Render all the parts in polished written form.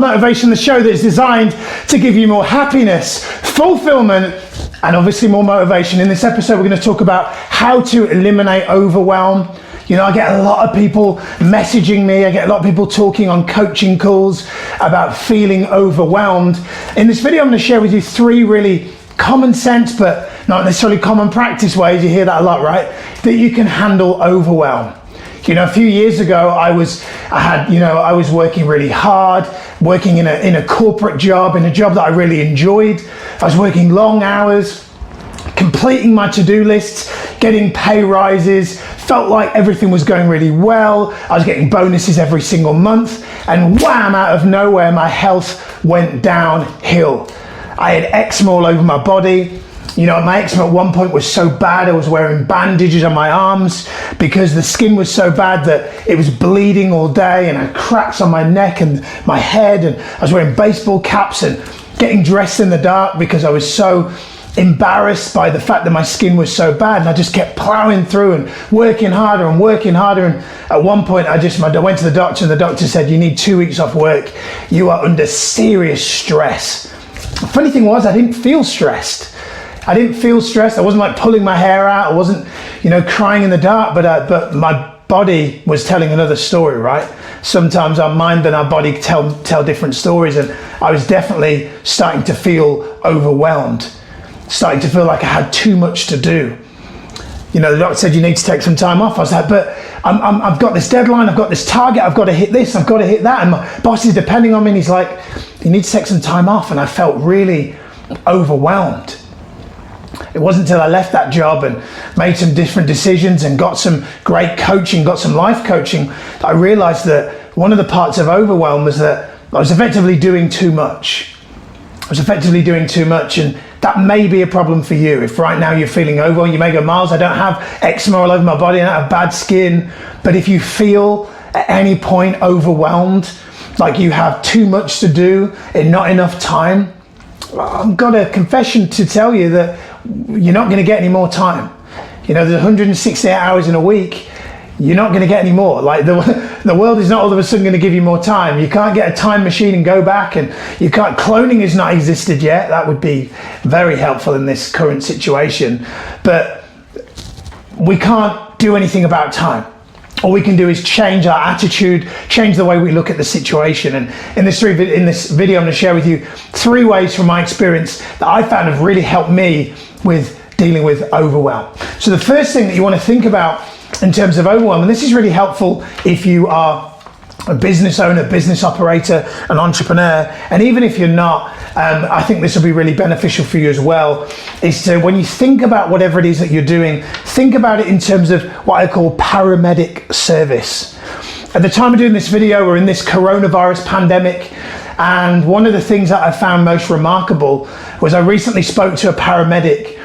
Motivation, the show that is designed to give you more happiness, fulfillment, and obviously more motivation. In this episode, we're going to talk about how to eliminate overwhelm. You know, I get a lot of people messaging me, I get a lot of people talking on coaching calls about feeling overwhelmed. In this video, I'm going to share with you 3 really common sense, but not necessarily common practice ways, you hear that a lot, right? That you can handle overwhelm. You know, a few years ago, I was working really hard, working in a corporate job, in a job that I really enjoyed. I was working long hours, completing my to-do lists, getting pay rises, felt like everything was going really well. I was getting bonuses every single month, and wham, out of nowhere, my health went downhill. I had eczema all over my body. You know, my eczema at one point was so bad, I was wearing bandages on my arms because the skin was so bad that it was bleeding all day, and I had cracks on my neck and my head, and I was wearing baseball caps and getting dressed in the dark because I was so embarrassed by the fact that my skin was so bad, and I just kept plowing through and working harder, and at one point I went to the doctor, and the doctor said, "You need 2 weeks off work. You are under serious stress." The funny thing was, I didn't feel stressed. I wasn't like pulling my hair out. I wasn't, crying in the dark, but my body was telling another story, right? Sometimes our mind and our body tell different stories, and I was definitely starting to feel overwhelmed, starting to feel like I had too much to do. You know, the doctor said, "You need to take some time off." I was like, "But I've got this deadline, I've got this target, I've got to hit this, I've got to hit that, and my boss is depending on me." And he's like, "You need to take some time off." And I felt really overwhelmed. It wasn't until I left that job and made some different decisions and got some great coaching, got some life coaching, that I realized that one of the parts of overwhelm was that I was effectively doing too much. And that may be a problem for you. If right now you're feeling overwhelmed, you may go, "Miles, I don't have eczema all over my body, I don't have bad skin." But if you feel at any point overwhelmed, like you have too much to do and not enough time, I've got a confession to tell you that you're not going to get any more time. You know, there's 168 hours in a week. You're not going to get any more. Like the world is not all of a sudden going to give you more time. You can't get a time machine and go back, and cloning has not existed yet. That would be very helpful in this current situation. But we can't do anything about time. All we can do is change our attitude, change the way we look at the situation. And in this video, I'm going to share with you 3 ways from my experience that I found have really helped me with dealing with overwhelm. So the first thing that you want to think about in terms of overwhelm, and this is really helpful if you are a business owner, business operator, an entrepreneur, and even if you're not, I think this will be really beneficial for you as well, is to, when you think about whatever it is that you're doing, think about it in terms of what I call paramedic service. At the time of doing this video, we're in this coronavirus pandemic, and one of the things that I found most remarkable was I recently spoke to a paramedic,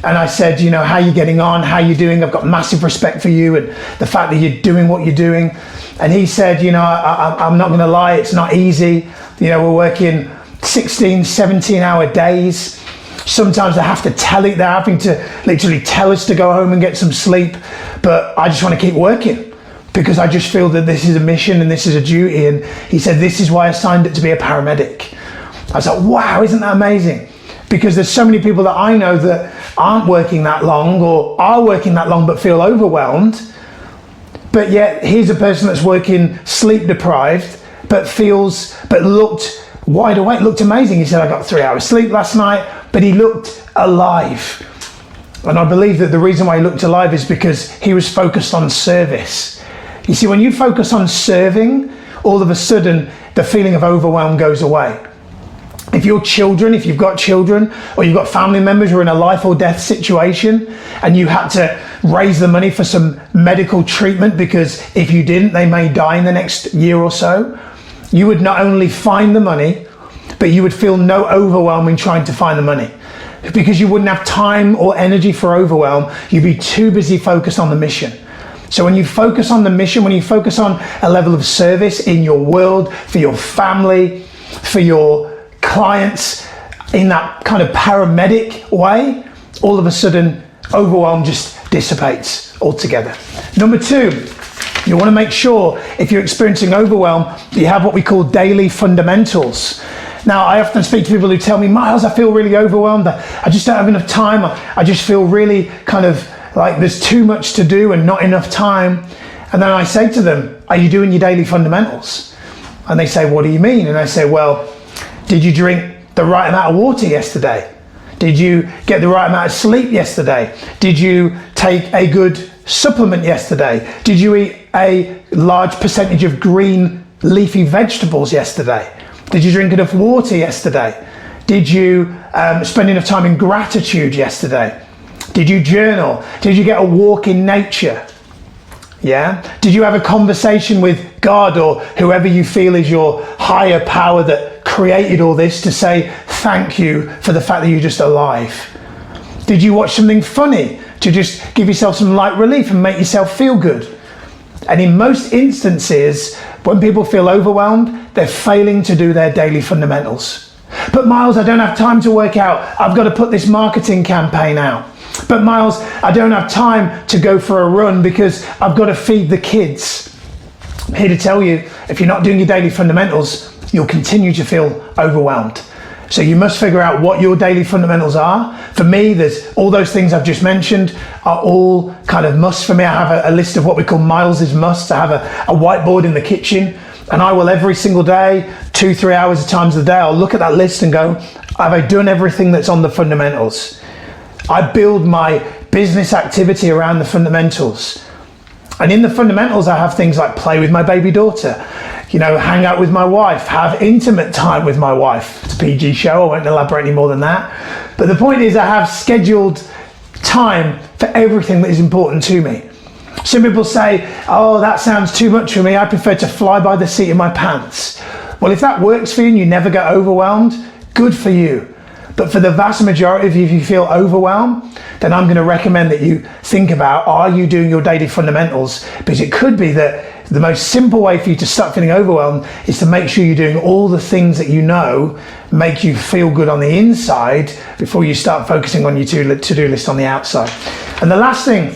and I said, "How are you getting on? How are you doing? I've got massive respect for you and the fact that you're doing what you're doing." And he said, I'm not going to lie, it's not easy. We're working 16, 17-hour days. Sometimes they're having to literally tell us to go home and get some sleep. But I just want to keep working because I just feel that this is a mission and this is a duty. And he said, "This is why I signed up to be a paramedic." I was like, wow, isn't that amazing? Because there's so many people that I know that aren't working that long or are working that long but feel overwhelmed. But yet here's a person that's working sleep deprived but looked wide awake, looked amazing. He said, "I got 3 hours sleep last night," but he looked alive. And I believe that the reason why he looked alive is because he was focused on service. You see, when you focus on serving, all of a sudden the feeling of overwhelm goes away. If you've got children, or you've got family members who are in a life or death situation, and you had to raise the money for some medical treatment because if you didn't, they may die in the next year or so, you would not only find the money, but you would feel no overwhelm in trying to find the money because you wouldn't have time or energy for overwhelm. You'd be too busy focused on the mission. So when you focus on the mission, when you focus on a level of service in your world, for your family, for your clients, in that kind of paramedic way, all of a sudden overwhelm just dissipates altogether. Number 2, You want to make sure, if you're experiencing overwhelm, you have what we call daily fundamentals. Now, I often speak to people who tell me, Miles, I feel really overwhelmed. I just don't have enough time. I just feel really kind of like there's too much to do and not enough time. And then I say to them, are you doing your daily fundamentals? And they say, what do you mean? And I say, well, did you drink the right amount of water yesterday? Did you get the right amount of sleep yesterday? Did you take a good supplement yesterday? Did you eat a large percentage of green leafy vegetables yesterday? Did you drink enough water yesterday? Did you spend enough time in gratitude yesterday? Did you journal? Did you get a walk in nature? Yeah? Did you have a conversation with God or whoever you feel is your higher power that created all this to say thank you for the fact that you're just alive? Did you watch something funny to just give yourself some light relief and make yourself feel good? And in most instances, when people feel overwhelmed, they're failing to do their daily fundamentals. But Miles, I don't have time to work out. I've got to put this marketing campaign out. But Miles, I don't have time to go for a run because I've got to feed the kids. I'm here to tell you, if you're not doing your daily fundamentals, you'll continue to feel overwhelmed. So you must figure out what your daily fundamentals are. For me, there's all those things I've just mentioned are all kind of musts for me. I have a list of what we call Miles's musts. I have a whiteboard in the kitchen, and I will every single day, 2-3 hours at times of the day, I'll look at that list and go, have I done everything that's on the fundamentals? I build my business activity around the fundamentals. And in the fundamentals, I have things like play with my baby daughter, hang out with my wife, have intimate time with my wife. It's a PG show, I won't elaborate any more than that. But the point is I have scheduled time for everything that is important to me. Some people say, oh, that sounds too much for me. I prefer to fly by the seat of my pants. Well, if that works for you and you never get overwhelmed, good for you. But for the vast majority of you, if you feel overwhelmed, then I'm going to recommend that you think about, are you doing your daily fundamentals? Because it could be that the most simple way for you to start feeling overwhelmed is to make sure you're doing all the things that you know make you feel good on the inside before you start focusing on your to-do list on the outside. And the last thing,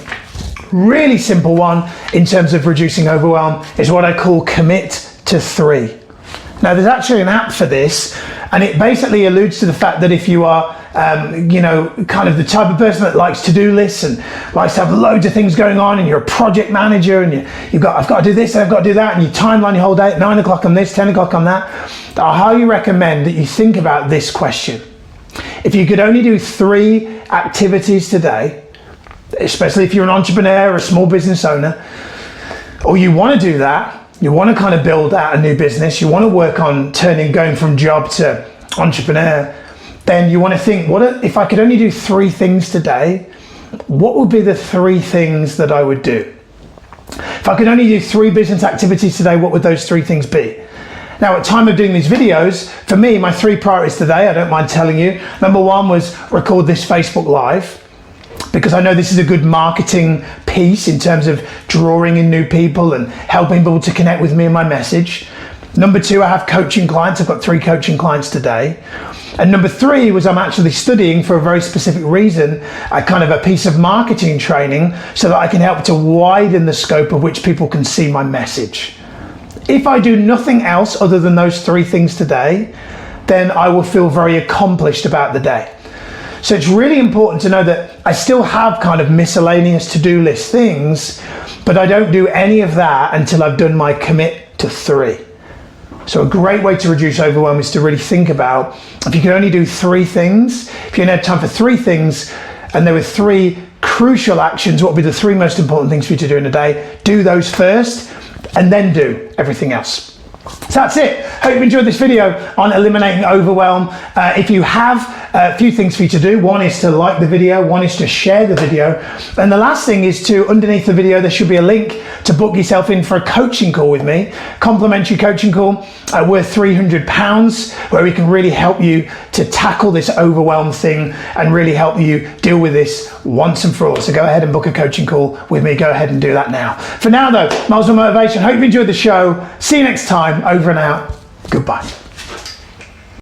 really simple one in terms of reducing overwhelm, is what I call commit to 3. Now, there's actually an app for this, and it basically alludes to the fact that if you are, kind of the type of person that likes to-do lists and likes to have loads of things going on, and you're a project manager, and I've got to do this, and I've got to do that, and you timeline your whole day at 9 o'clock on this, 10 o'clock on that, I highly recommend that you think about this question. If you could only do 3 activities today, especially if you're an entrepreneur or a small business owner, or you want to do that, you want to kind of build out a new business, you want to work on going from job to entrepreneur, then you want to think, if I could only do 3 things today, what would be the 3 things that I would do? If I could only do 3 business activities today, what would those 3 things be? Now, at the time of doing these videos, for me, my 3 priorities today, I don't mind telling you. Number 1 was record this Facebook Live, because I know this is a good marketing piece in terms of drawing in new people and helping people to connect with me and my message. Number 2, I have coaching clients. I've got 3 coaching clients today. And number 3 was I'm actually studying for a very specific reason, a piece of marketing training so that I can help to widen the scope of which people can see my message. If I do nothing else other than those 3 things today, then I will feel very accomplished about the day. So it's really important to know that I still have kind of miscellaneous to-do list things, but I don't do any of that until I've done my commit to 3. So a great way to reduce overwhelm is to really think about, if you can only do 3 things, if you only had time for 3 things, and there were 3 crucial actions, what would be the 3 most important things for you to do in a day? Do those first, and then do everything else. So that's it. Hope you enjoyed this video on eliminating overwhelm. If you have a few things for you to do, 1 is to like the video, 1 is to share the video, and the last thing is to, underneath the video, there should be a link to book yourself in for a coaching call with me, complimentary coaching call worth £300, where we can really help you to tackle this overwhelm thing and really help you deal with this once and for all. So go ahead and book a coaching call with me. Go ahead and do that now. For now though, Miles of Motivation, hope you enjoyed the show. See you next time. Over and out. Goodbye.